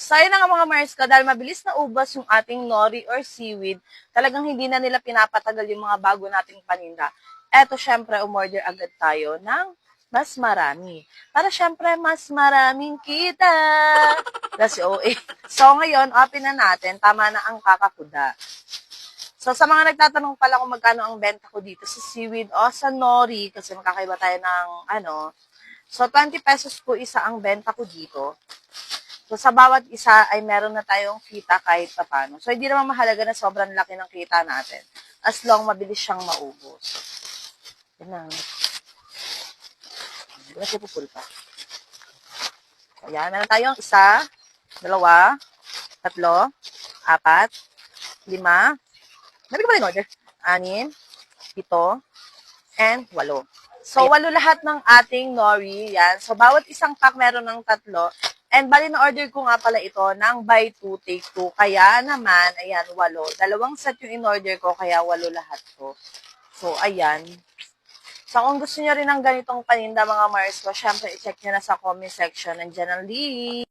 So, ayun na nga mga Mars ko, dahil mabilis na ubos yung ating nori or seaweed, talagang hindi na nila pinapatagal yung mga bago nating paninda. Eto, syempre, umorder agad tayo ng mas marami. Para syempre, mas maraming kita. That's OA. So, ngayon, open na natin. Tama na ang kakakuda. So, sa mga nagtatanong pala kung magkano ang benta ko dito sa seaweed o sa nori, kasi magkakaiba tayo ng So, 20 pesos po isa ang benta ko dito. So, sa bawat isa ay meron na tayong kita kahit paano. So, hindi naman mahalaga na sobrang laki ng kita natin. As long mabilis siyang maubos. Yan na. Kasi pupulpa. So, yan. Meron tayong isa, dalawa, tatlo, apat, lima, nabig ko ba rin order? 6, 7, and 8. So, 8 lahat ng ating nori. Yan. So, bawat isang pack meron ng 3. And bali na order ko nga pala ito ng buy 2, take 2. Kaya naman, ayan, 8. Dalawang set yung in-order ko, kaya 8 lahat to. So, ayan. So, kung gusto nyo rin ng ganitong paninda mga Mars ko, syempre, i-check nyo na sa comment section. Nandiyan ang link.